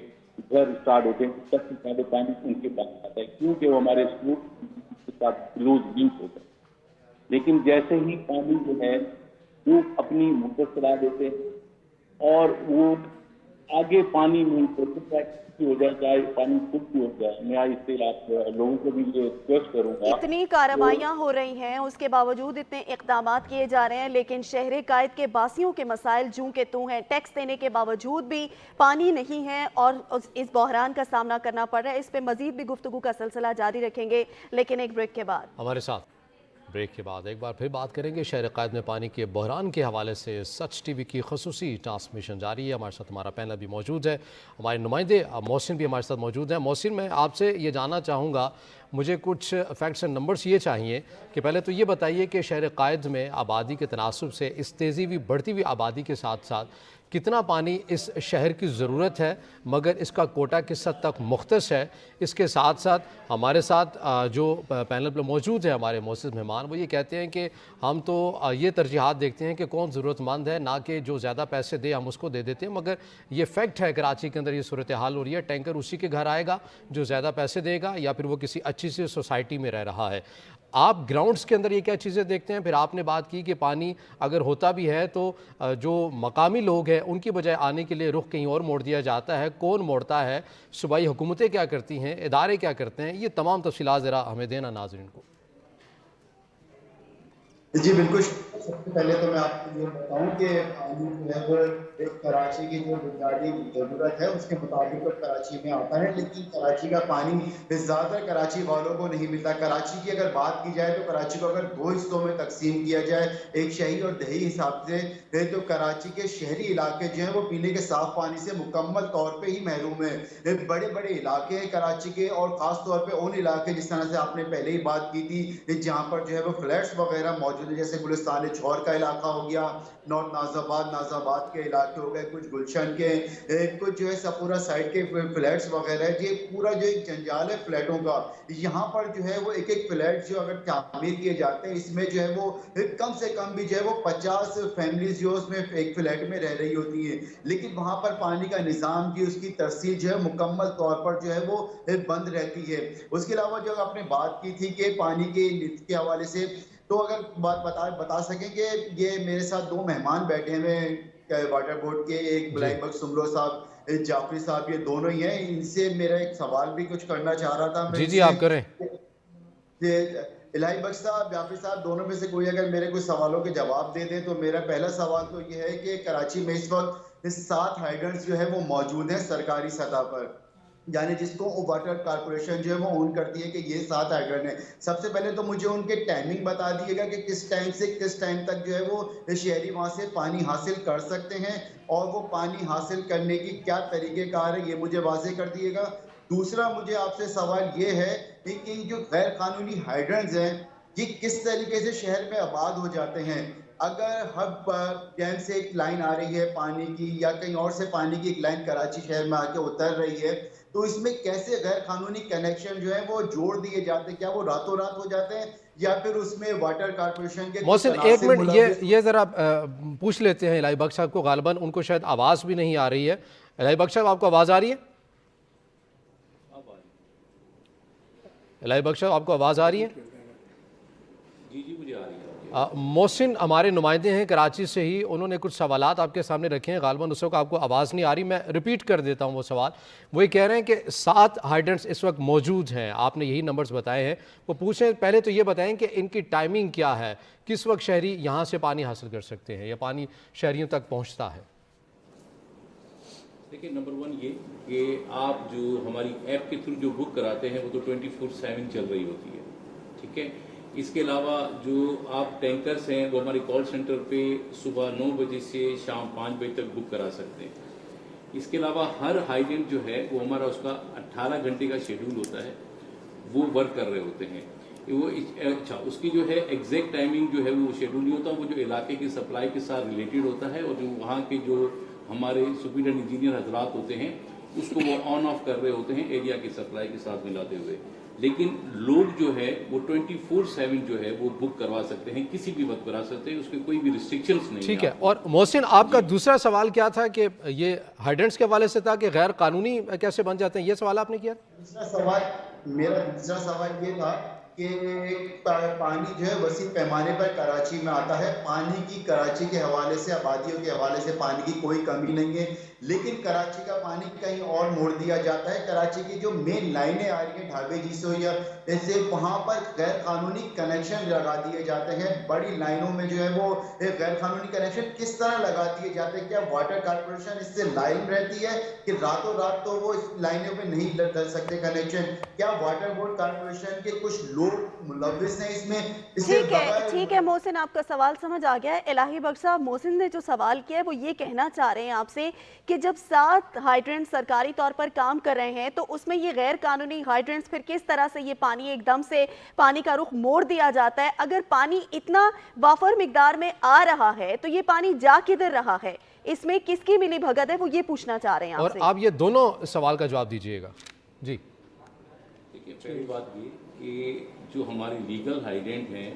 [SPEAKER 3] घर स्टार्ट होते हैं सबसे पहले पानी उनके पास आता है, क्योंकि वो हमारे स्कूल के साथ क्लोज लिंक होता है। लेकिन जैसे ही पानी जो है वो अपनी मोटर चला देते हैं और वो आगे पानी नहीं हो जाए, चाहे पानी खुद भी हो जाए। मैं इससे आप लोगों को भी ये रिक्वेस्ट करूंगा।
[SPEAKER 1] इतनी कार्रवाइयां हो रही हैं, उसके बावजूद इतने इक़दामात किए जा रहे हैं, लेकिन शहर कायद के बासियों के मसाइल जूं के तूं हैं। टैक्स देने के बावजूद भी पानी नहीं है और इस बहरान का सामना करना पड़ रहा है। इस पे मजीद भी गुफ्तगू का सिलसिला जारी रखेंगे, लेकिन एक ब्रेक के बाद।
[SPEAKER 2] हमारे साथ ब्रेक के बाद एक बार फिर बात करेंगे शहर कायद में पानी के बहरान के हवाले से। सच टीवी की खसूसी ट्रांसमिशन जारी है। हमारे साथ हमारा पैनल भी मौजूद है, हमारे नुमाइंदे मोहसिन भी हमारे साथ मौजूद हैं। मोहसिन, मैं आपसे ये जानना चाहूँगा, मुझे कुछ फैक्ट्स एंड नंबर्स ये चाहिए कि पहले तो ये बताइए कि शहर कायद में आबादी के तनासुब से इस तेज़ी हुई बढ़ती हुई आबादी के साथ साथ कितना पानी इस शहर की ज़रूरत है, मगर इसका कोटा किस हद तक मुख्तस है। इसके साथ साथ हमारे साथ जो पैनल पर मौजूद है हमारे मोअज़्ज़ज़ मेहमान, वो ये कहते हैं कि हम तो ये तरजीहात देखते हैं कि कौन ज़रूरतमंद है, ना कि जो ज़्यादा पैसे दे हम उसको दे देते हैं। मगर ये फैक्ट है, कराची के अंदर ये सूरत हाल हो रही है। टैंकर उसी के घर आएगा जो ज़्यादा पैसे देगा या फिर वो किसी अच्छी सी सोसाइटी में रह रहा है। आप ग्राउंड्स के अंदर ये क्या चीज़ें देखते हैं? फिर आपने बात की कि पानी अगर होता भी है तो जो मकामी लोग हैं उनकी बजाय आने के लिए रुख कहीं और मोड़ दिया जाता है। कौन मोड़ता है? सूबाई हुकूमतें क्या करती हैं? इदारे क्या करते हैं? ये तमाम तफसीलात ज़रा हमें देना नाज़रीन को।
[SPEAKER 10] जी बिल्कुल। सबसे पहले तो मैं आपको ये बताऊं कि पानी जो है वो एक कराची की जो बुनियादी ज़रूरत है उसके मुताबिक तो कराची में आता है, लेकिन कराची का पानी ज़्यादातर कराची वालों को नहीं मिलता। कराची की अगर बात की जाए तो कराची को अगर दो हिस्सों में तकसीम किया जाए, एक शहरी और दही हिसाब से, तो कराची के शहरी इलाके जो हैं वो पीने के साफ पानी से मुकम्मल तौर पर ही महरूम है। बड़े बड़े इलाके हैं कराची के, और ख़ास तौर पर उन इलाके जिस तरह से आपने पहले ही बात की थी जहाँ पर जो है वो फ्लैट्स वगैरह मौजूद है, जैसे गुलिस्तान छौर का इलाका हो गया, नॉर्थ नाजाबाद के इलाके हो गए, कुछ गुलशन के, कुछ जो है सपूरा साइड के फ्लैट्स वगैरह। ये पूरा जो एक जंजाल है फ्लैटों का, यहाँ पर जो है वो एक एक फ्लैट जो अगर तामीर किए जाते हैं, इसमें जो है वो कम से कम भी जो है वो 50 फैमिलीज जो उसमें एक फ्लैट में रह रही होती है, लेकिन वहाँ पर पानी का निज़ाम की उसकी तरसील जो है मुकम्मल तौर पर जो है वो बंद रहती है। उसके अलावा जो आपने बात की थी कि पानी के नित के हवाले से, तो अगर बात बता सकें कि ये मेरे साथ दो मेहमान बैठे हुए वाटर बोर्ड के, एक बिलाई बख्श सुमरो साहब, जाफरी साहब, ये दोनों ही हैं। इनसे मेरा एक सवाल भी कुछ करना चाह रहा था।
[SPEAKER 2] जी आप करें।
[SPEAKER 10] इलाही बख्श साहब, जाफरी साहब, दोनों में से कोई अगर मेरे कुछ सवालों के जवाब दे दें तो मेरा पहला सवाल तो ये है कि कराची में इस वक्त 7 हाइड्रेंट्स जो है वो मौजूद हैं सरकारी सतह पर, यानी जिसको वाटर कारपोरेशन जो है वो ऑन करती है कि ये 7 हाइड्रेंट है। सबसे पहले तो मुझे उनके टाइमिंग बता दिएगा कि किस टाइम से किस टाइम तक जो है वो शहरी वहाँ से पानी हासिल कर सकते हैं, और वो पानी हासिल करने की क्या तरीक़ेकार है, ये मुझे वाज़ेह कर दिएगा। दूसरा मुझे आपसे सवाल ये है कि जो गैर कानूनी हाइड्रेंट्स हैं ये किस तरीके से शहर में आबाद हो जाते हैं? अगर हब डैम से एक लाइन आ रही है पानी की, या कहीं और से पानी की एक लाइन कराची शहर में आके उतर रही है, तो इसमें कैसे गैर कानूनी कनेक्शन जो है वो जोड़ दिए जाते हैं? क्या वो रातों रात हो जाते हैं, या फिर उसमें वाटर कारपोरेशन के?
[SPEAKER 2] मोहसिन, एक मिनट, ये ज़रा पूछ लेते हैं इलाही बख्श साहब को। गालिबन उनको शायद आवाज़ भी नहीं आ रही है। इलाही बख्श साहब, आपको आवाज़ आ रही है? इलाही बख्श साहब, आपको आवाज़ आ रही है?
[SPEAKER 3] जी मुझे आ रही है।
[SPEAKER 2] मोहसिन हमारे नुमाइंदे हैं कराची से ही, उन्होंने कुछ सवालात आपके सामने रखे हैं। गालिबन उसको आपको आवाज़ नहीं आ रही, मैं रिपीट कर देता हूं वो सवाल। वो ये कह रहे हैं कि 7 हाइड्रेंट्स इस वक्त मौजूद हैं, आपने यही नंबर्स बताए हैं। वो पूछें, पहले तो ये बताएं कि इनकी टाइमिंग क्या है, किस वक्त शहरी यहाँ से पानी हासिल कर सकते हैं या पानी शहरियों तक पहुँचता है?
[SPEAKER 3] देखिए, नंबर 1 ये कि आप जो हमारी ऐप के थ्रू जो बुक कराते हैं वो तो 24/7 चल रही होती है, ठीक है। इसके अलावा जो आप टैंकर्स हैं वो हमारे कॉल सेंटर पे सुबह 9 बजे से शाम 5 बजे तक बुक करा सकते हैं। इसके अलावा हर हाइड्रेंट जो है वो हमारा उसका 18 घंटे का शेड्यूल होता है, वो वर्क कर रहे होते हैं वो। अच्छा, उसकी जो है एग्जैक्ट टाइमिंग जो है वो शेड्यूल नहीं होता, वो जो इलाके की सप्लाई के साथ रिलेटेड होता है, और जो वहाँ के जो हमारे सुपीरियर इंजीनियर हजरात होते हैं اس کو وہ آن آف کر رہے ہوتے ہیں ایریا کی سپلائی کے ساتھ ملاتے ہوئے. لیکن لوگ جو ہے وہ 24/7 جو ہے وہ بک کروا سکتے ہیں, کسی بھی وقت کرا سکتے ہیں, اس کے کوئی بھی ریسٹرکشنز نہیں.
[SPEAKER 2] ٹھیک ہے. اور محسن آپ کا دوسرا سوال کیا تھا کہ یہ ہائیڈرنٹس کے حوالے سے تھا کہ غیر قانونی کیسے بن جاتے ہیں, یہ سوال آپ نے کیا؟
[SPEAKER 10] میرا دوسرا سوال یہ تھا کہ پانی جو ہے وسیع پیمانے پر کراچی میں آتا ہے. پانی کی کراچی کے حوالے سے, آبادیوں کے حوالے سے پانی کی کوئی کمی نہیں ہے, لیکن کراچی کا پانی کہیں اور موڑ دیا جاتا ہے. کراچی کی جو مین لائنیں آ رہی ہیں ڈھابے جی سے یا ایسے, وہاں پر غیر قانونی کنیکشن لگا دیے جاتے ہیں. بڑی لائنوں میں جو ہے وہ غیر قانونی کنیکشن کس طرح لگا دیے جاتے ہیں؟ کیا واٹر کارپوریشن اس سے لائن رہتی ہے کہ راتوں رات تو وہ اس لائنوں پہ نہیں ڈل سکتے کنیکشن؟ کیا واٹر بورڈ کارپوریشن کے کچھ لوگ ملوث ہیں اس میں؟
[SPEAKER 1] ٹھیک ہے محسن, آپ کا سوال سمجھ آ گیا ہے. الہی بخش صاحب, محسن نے جو سوال کیا ہے وہ یہ کہنا چاہ رہے ہیں آپ سے کہ جب 7 ہائیڈرنٹ سرکاری طور پر کام کر رہے ہیں تو اس میں یہ غیر قانونی ہائیڈرنٹس پھر کس طرح سے یہ پانی ایک دم سے پانی کا رخ موڑ دیا جاتا ہے؟ اگر پانی اتنا وافر مقدار میں آ رہا ہے تو یہ پانی جا کدھر رہا ہے؟ اس میں کس کی ملی بھگت ہے, وہ یہ پوچھنا چاہ رہے ہیں آپ سے.
[SPEAKER 2] اور آپ یہ دونوں سوال کا جواب دیجئے گا. جی
[SPEAKER 3] دیکھیے, پہلی بات یہ کہ جو ہمارے لیگل ہائیڈرنٹ ہیں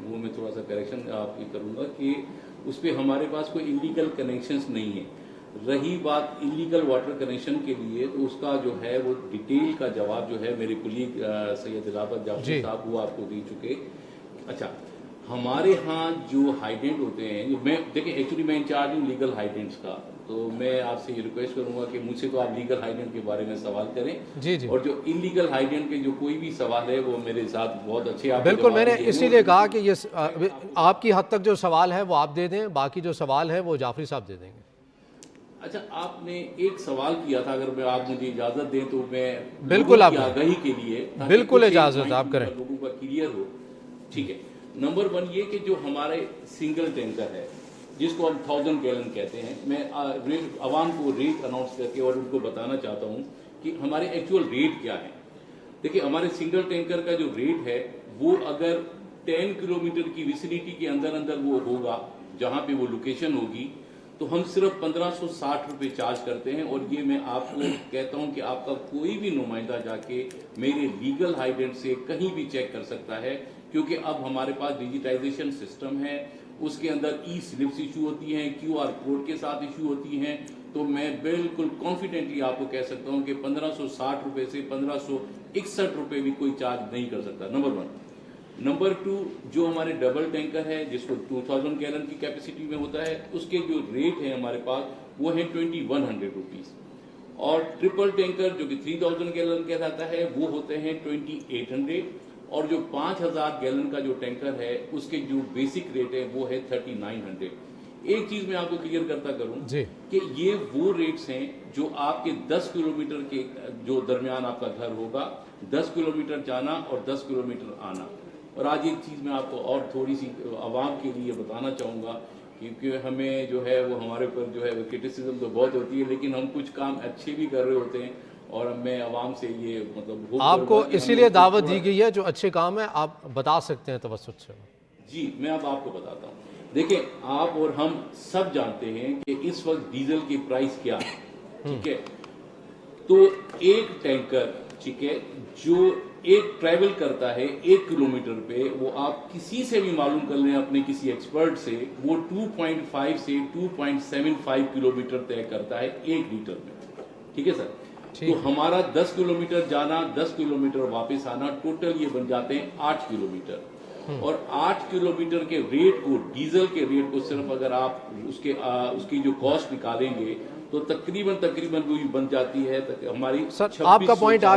[SPEAKER 3] وہ میں تھوڑا سا کریکشن آپ کی کروں گا کہ اس پہ ہمارے پاس کوئی انلیگل کنیکشنز نہیں ہیں. رہی بات انلیگل واٹر کنیکشن کے لیے, تو اس کا جو ہے وہ ڈیٹیل کا جواب جو ہے میرے کولیگ سید العابد جعفری صاحب وہ آپ کو دے چکے. اچھا, ہمارے ہاں جو ہائیڈرنٹ ہوتے ہیں, میں دیکھیں ایکچولی میں انچارج ہوں لیگل ہائیڈرنٹس کا, تو میں آپ سے یہ ریکویسٹ کروں گا کہ مجھ سے تو آپ لیگل ہائیڈرنٹ کے بارے میں سوال کریں.
[SPEAKER 2] جی جی.
[SPEAKER 3] اور جو انلیگل ہائیڈرنٹ کے جو کوئی بھی سوال ہے وہ میرے ساتھ بہت اچھے آپ
[SPEAKER 2] بالکل, میں نے اسی لیے کہا کہ یہ آپ کی حد تک جو سوال ہے وہ آپ دے دیں, باقی جو سوال ہے وہ جعفری صاحب دے دیں گے.
[SPEAKER 3] اچھا, آپ نے ایک سوال کیا تھا, اگر آپ مجھے اجازت دیں تو میں
[SPEAKER 2] بالکل آپ
[SPEAKER 3] آگاہی کے لیے
[SPEAKER 2] بالکل اجازت آپ کریں,
[SPEAKER 3] لوگوں کا کلیئر ہو. ٹھیک ہے. نمبر 1 یہ کہ جو ہمارے سنگل ٹینکر ہے جس کو ہم 1000 گیلن کہتے ہیں, میں عوام کو ریٹ اناؤنس کر کے اور ان کو بتانا چاہتا ہوں کہ ہمارے ایکچوئل ریٹ کیا ہے. دیکھیں, ہمارے سنگل ٹینکر کا جو ریٹ ہے وہ اگر 10 کلومیٹر کی ویسینٹی کے اندر وہ ہوگا جہاں پہ وہ لوکیشن ہوگی, تو ہم صرف 1560 روپے چارج کرتے ہیں. اور یہ میں آپ کو کہتا ہوں کہ آپ کا کوئی بھی نمائندہ جا کے میرے لیگل ہائیڈرنٹ سے کہیں بھی چیک کر سکتا ہے, کیونکہ اب ہمارے پاس ڈیجیٹائزیشن سسٹم ہے, اس کے اندر ای سلپس ایشو ہوتی ہیں, QR کوڈ کے ساتھ ایشو ہوتی ہیں. تو میں بالکل کانفیڈنٹلی آپ کو کہہ سکتا ہوں کہ 1560 روپے سے 1561 روپے بھی کوئی چارج نہیں کر سکتا. نمبر 1. نمبر 2, جو ہمارے ڈبل ٹینکر ہے جس کو 2000 گیلن کی کیپیسٹی میں ہوتا ہے, اس کے جو ریٹ ہیں ہمارے پاس وہ ہیں 2100 روپیز. اور ٹرپل ٹینکر جو کہ 3000 گیلن کا رہتا ہے وہ ہوتے ہیں 2800. اور جو 5000 گیلن کا جو ٹینکر ہے اس کے جو بیسک ریٹ ہے وہ ہے 3900. ایک چیز میں آپ کو کلیئر کرتا کروں کہ یہ وہ ریٹس ہیں جو آپ کے 10 کلومیٹر کے جو درمیان آپ کا گھر ہوگا, 10 کلومیٹر جانا اور 10 کلومیٹر آنا. اور آج ایک چیز میں آپ کو اور تھوڑی سی عوام کے لیے بتانا چاہوں گا, کیونکہ ہمیں جو ہے وہ ہمارے اوپر جو ہے وہ کرٹیسزم تو بہت ہوتی ہے, لیکن ہم کچھ کام اچھے بھی کر رہے ہوتے ہیں. اور میں عوام سے یہ مطلب
[SPEAKER 2] آپ کو اسی لیے دعوت دی گئی ہے, جو اچھے کام ہیں آپ بتا سکتے ہیں توسط سے.
[SPEAKER 3] جی, میں اب آپ کو بتاتا ہوں. دیکھیں, آپ اور ہم سب جانتے ہیں کہ اس وقت ڈیزل کی پرائس کیا ہے. ٹھیک ہے, تو ایک ٹینکر, ٹھیک ہے, جو ایک ٹریول کرتا ہے 1 کلومیٹر پہ, وہ آپ کسی سے بھی معلوم کر لیں اپنے کسی ایکسپرٹ سے, وہ 2.5 سے 2.75 کلومیٹر طے کرتا ہے 1 لیٹر میں. ٹھیک ہے سر. تو ہمارا 10 کلومیٹر جانا, 10 کلومیٹر واپس آنا, ٹوٹل یہ بن جاتے ہیں 8 کلومیٹر. اور 8 کلومیٹر کے ریٹ کو, ڈیزل کے ریٹ کو صرف اگر آپ اس کی جو کاسٹ نکالیں گے تو تقریباً وہ بن جاتی ہے ہماری.
[SPEAKER 2] سر, آپ کا پوائنٹ آ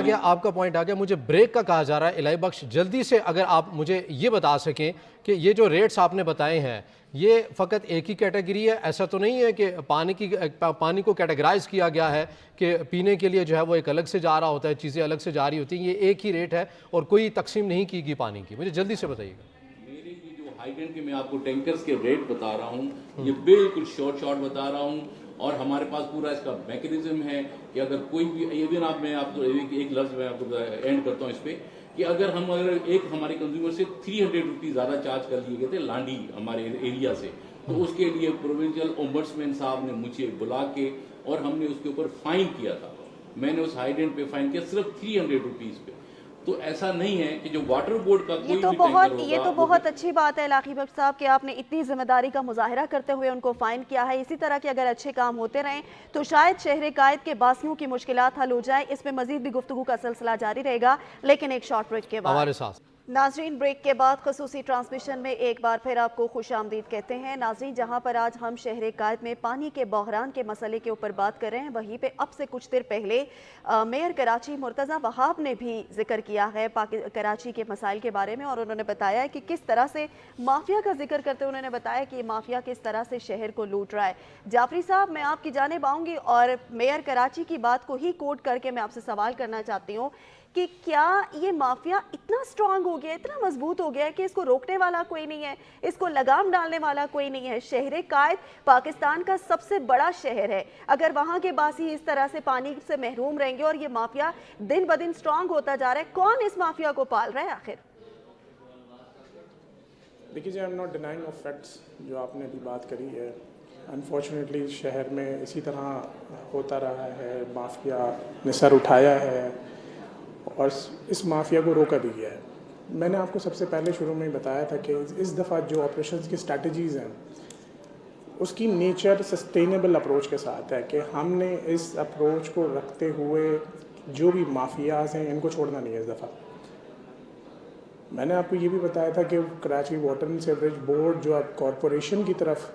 [SPEAKER 2] گیا, مجھے بریک کا کہا جا رہا ہے. الہی بخش, جلدی سے اگر آپ مجھے یہ بتا سکیں کہ یہ جو ریٹس آپ نے بتائے ہیں یہ فقط ایک ہی کیٹیگری ہے, ایسا تو نہیں ہے کہ پانی کو کیٹیگرائز کیا گیا ہے کہ پینے کے لیے جو ہے وہ ایک الگ سے جا رہا ہوتا ہے, چیزیں الگ سے جا رہی ہوتی ہیں, یہ ایک ہی ریٹ ہے اور کوئی تقسیم نہیں کی گئی پانی کی؟ مجھے جلدی سے بتائیے گا.
[SPEAKER 3] میرے یہ جو ہائیڈرنٹ کے میں آپ کو ٹینکرز کے ریٹ بتا رہا ہوں, یہ بالکل شارٹ بتا رہا ہوں. اور ہمارے پاس پورا اس کا میکینزم ہے کہ اگر کوئی بھی, ایون میں آپ کو ایک لفظ میں آپ کو اینڈ کرتا ہوں اس پہ, کہ اگر ایک ہمارے کنزیومر سے 300 روپیز زیادہ چارج کر لیے گئے تھے لانڈی ہمارے ایریا سے, تو اس کے لیے پروونشل اومبڈسمین صاحب نے مجھے بلا کے اور ہم نے اس کے اوپر فائن کیا تھا. میں نے اس ہائیڈرینٹ پہ فائن کیا صرف 300 روپیز پہ. تو ایسا نہیں ہے کہ جو واٹر بورڈ کا کوئی بھی ٹینکر ہوگا.
[SPEAKER 1] یہ تو بہت اچھی بات ہے علاقی بخش صاحب کہ آپ نے اتنی ذمہ داری کا مظاہرہ کرتے ہوئے ان کو فائن کیا ہے. اسی طرح کے اگر اچھے کام ہوتے رہیں تو شاید شہر قائد کے باسیوں کی مشکلات حل ہو جائیں. اس میں مزید بھی گفتگو کا سلسلہ جاری رہے گا لیکن ایک شارٹ بریک کے بعد.
[SPEAKER 2] ہمارے ساتھ
[SPEAKER 1] ناظرین بریک کے بعد خصوصی ٹرانسمیشن میں ایک بار پھر آپ کو خوش آمدید کہتے ہیں. ناظرین جہاں پر آج ہم شہر قائد میں پانی کے بحران کے مسئلے کے اوپر بات کر رہے ہیں وہیں پہ اب سے کچھ دیر پہلے میئر کراچی مرتضی وہاب نے بھی ذکر کیا ہے کراچی کے مسائل کے بارے میں اور انہوں نے بتایا ہے کہ کس طرح سے مافیا کا ذکر کرتے انہوں نے بتایا کہ یہ مافیا کس طرح سے شہر کو لوٹ رہا ہے. جعفری صاحب میں آپ کی جانب آؤں گی اور میئر کراچی کی بات کو ہی کوٹ کر کے میں آپ سے سوال کرنا چاہتی ہوں کہ کیا یہ مافیا اتنا سٹرونگ ہو گیا ہے, اتنا مضبوط ہو گیا ہے کہ اس کو روکنے والا کوئی نہیں ہے, اس کو لگام ڈالنے والا کوئی نہیں ہے. شہر قائد پاکستان کا سب سے بڑا شہر ہے. اگر وہاں کے باسی اس طرح سے پانی سے محروم رہیں گے اور یہ مافیا دن بدن سٹرونگ ہوتا جا رہا ہے, کون اس مافیا کو پال رہا ہے آخر؟
[SPEAKER 4] دیکھیے جی, I am not denying of facts جو آپ نے ابھی بات کری ہے. انفارچونیٹلی شہر میں اسی طرح ہوتا رہا ہے, مافیا نے سر اٹھایا ہے اور اس مافیا کو روکا بھی گیا ہے. میں نے آپ کو سب سے پہلے شروع میں بتایا تھا کہ اس دفعہ جو آپریشنز کی اسٹریٹجیز ہیں اس کی نیچر سسٹینیبل اپروچ کے ساتھ ہے کہ ہم نے اس اپروچ کو رکھتے ہوئے جو بھی مافیاز ہیں ان کو چھوڑنا نہیں ہے. اس دفعہ میں نے آپ کو یہ بھی بتایا تھا کہ Karachi water and sewerage board جو اب کارپوریشن کی طرف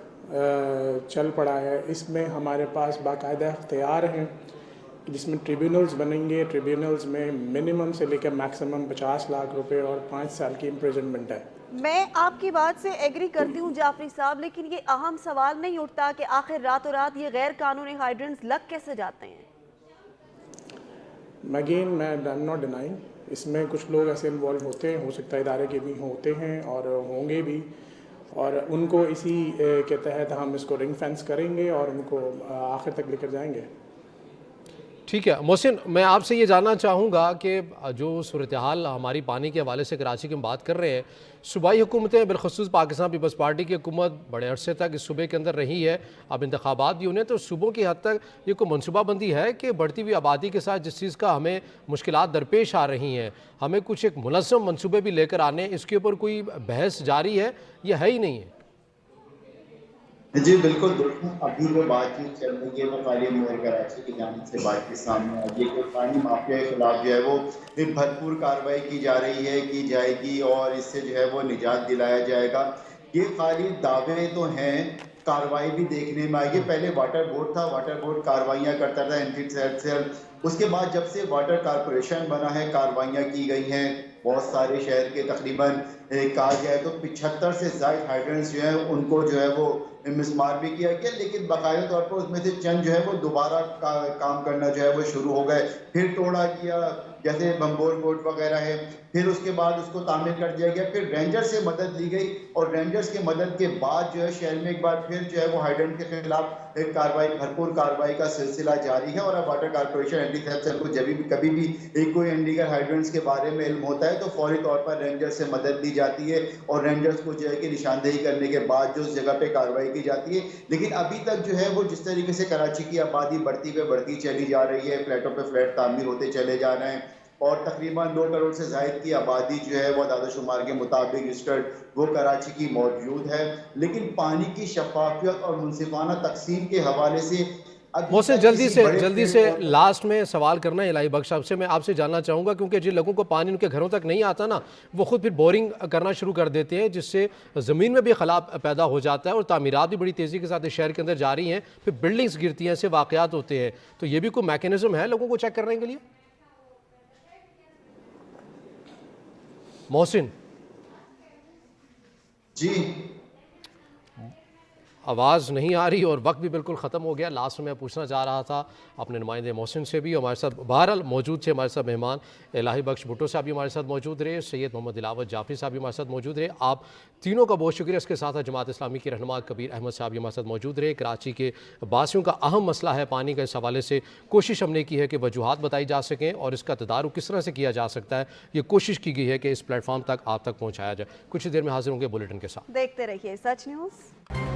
[SPEAKER 4] چل پڑا ہے, اس میں ہمارے پاس باقاعدہ اختیار ہیں جس میں ٹریبیونلز بنیں گے. ٹریبیونلز میں منیمم سے لے کر میکسیمم 50 لاکھ روپے اور 5 سال کی امپریزنمنٹ ہے.
[SPEAKER 1] میں آپ کی بات سے ایگری کرتی ہوں جعفری صاحب, لیکن یہ اہم سوال نہیں اٹھتا کہ آخر راتوں رات یہ غیر قانونی ہائیڈرنٹس لگ کیسے جاتے ہیں؟
[SPEAKER 4] اگین میں ایم ناٹ ڈینائنگ, اس میں کچھ لوگ ایسے انوالو ہوتے ہیں, ہو سکتا ہے ادارے کے بھی ہوتے ہیں اور ہوں گے بھی, اور ان کو اسی کے تحت ہم اس کو رنگ فینس کریں گے اور ان کو آخر تک لے کر جائیں گے.
[SPEAKER 2] ٹھیک ہے محسن, میں آپ سے یہ جاننا چاہوں گا کہ جو صورتحال ہماری پانی کے حوالے سے کراچی کی ہم بات کر رہے ہیں, صوبائی حکومتیں بالخصوص پاکستان پیپلز پارٹی کی حکومت بڑے عرصے تک اس صوبے کے اندر رہی ہے, اب انتخابات بھی ہونے, تو صوبوں کی حد تک یہ کوئی منصوبہ بندی ہے کہ بڑھتی ہوئی آبادی کے ساتھ جس چیز کا ہمیں مشکلات درپیش آ رہی ہیں, ہمیں کچھ ایک منظم منصوبے بھی لے کر آنے, اس کے اوپر کوئی بحث جاری ہے یا ہے ہی نہیں ہے؟
[SPEAKER 10] جی بالکل درست, ابھی وہ بات چیت چل رہی ہے, وہ خالی میئر کراچی کی جانب سے بات کے سامنے آ گئی کہ پانی مافیا کے خلاف جو ہے وہ ایک بھرپور کارروائی کی جا رہی ہے, کی جائے گی اور اس سے جو ہے وہ نجات دلایا جائے گا. یہ خالی دعوے تو ہیں, کارروائی بھی دیکھنے میں آئے گی. پہلے واٹر بورڈ تھا, واٹر بورڈ کارروائیاں کرتا تھا اینٹی سیل, اس کے بعد جب سے واٹر کارپوریشن بنا ہے کارروائیاں کی گئی ہیں. بہت سارے شہر کے تقریباً کہا جائے تو 75 سے زائد ہائیڈرنٹس جو ہیں ان کو جو ہے وہ مسمار بھی کیا گیا, لیکن باقاعدہ طور پر اس میں سے چند جو ہے وہ دوبارہ کام کرنا جو ہے وہ شروع ہو گئے, پھر توڑا کیا, جیسے بمبور کوٹ وغیرہ ہے, پھر اس کے بعد اس کو تعمیر کر دیا گیا. پھر رینجر سے مدد لی گئی اور رینجرز کے مدد کے بعد جو ہے شہر میں ایک بار پھر جو ہے وہ ہائیڈرنٹ کے خلاف ایک کارروائی, بھرپور کارروائی کا سلسلہ جاری ہے. اور اب water corporation anti theft cell کو جب بھی کبھی بھی ایک کوئی انلیگل ہائیڈرنٹس کے بارے میں علم ہوتا ہے تو فوری طور پر رینجر سے مدد لی جاتی ہے اور رینجرز کو جو ہے کہ نشاندہی کرنے کے بعد جو اس جگہ پہ کارروائی کی جاتی ہے. لیکن ابھی تک جو ہے وہ جس طریقے سے کراچی کی آبادی بڑھتی چلی جا رہی ہے, فلیٹوں پہ فلیٹ تعمیر ہوتے چلے جا رہے ہیں اور تقریباً 2 کروڑ سے زائد کی آبادی جو ہے وہ اعداد و شمار کے مطابق رجسٹرڈ وہ کراچی کی موجود ہے, لیکن پانی کی شفافیت اور منصفانہ تقسیم کے حوالے سے
[SPEAKER 2] محسن جلدی سے لاسٹ میں سوال کرنا ہے الہی بخش صاحب سے. میں آپ سے جاننا چاہوں گا کیونکہ جن لوگوں کو پانی ان کے گھروں تک نہیں آتا نا, وہ خود پھر بورنگ کرنا شروع کر دیتے ہیں جس سے زمین میں بھی خلا پیدا ہو جاتا ہے اور تعمیرات بھی بڑی تیزی کے ساتھ شہر کے اندر جاری ہیں, پھر بلڈنگز گرتی ہیں, ایسے واقعات ہوتے ہیں. تو یہ بھی کوئی میکینزم ہے لوگوں کو چیک کرنے کے لیے؟ محسن
[SPEAKER 10] جی
[SPEAKER 2] آواز نہیں آ رہی اور وقت بھی بالکل ختم ہو گیا. لاسٹ میں پوچھنا چاہ رہا تھا اپنے نمائندے محسن سے بھی, ہمارے ساتھ بہرحال موجود تھے ہمارے ساتھ مہمان الہی بخش بھٹو صاحب بھی ہمارے ساتھ موجود رہے, سید محمد دلاور جعفری صاحب بھی ہمارے ساتھ موجود رہے. آپ تینوں کا بہت شکریہ. اس کے ساتھ جماعت اسلامی کے رہنما کبیر احمد صاحب بھی ہمارے ساتھ موجود رہے. کراچی کے باسیوں کا اہم مسئلہ ہے پانی کا, اس حوالے سے کوشش ہم نے کی ہے کہ وجوہات بتائی جا سکیں اور اس کا تدارک کس طرح سے کیا جا سکتا ہے, یہ کوشش کی گئی ہے کہ اس پلیٹ فارم تک آپ تک پہنچایا جائے. کچھ دیر میں حاضر ہوں گے بلیٹن کے ساتھ.
[SPEAKER 1] دیکھتے رہیے سچ نیوز.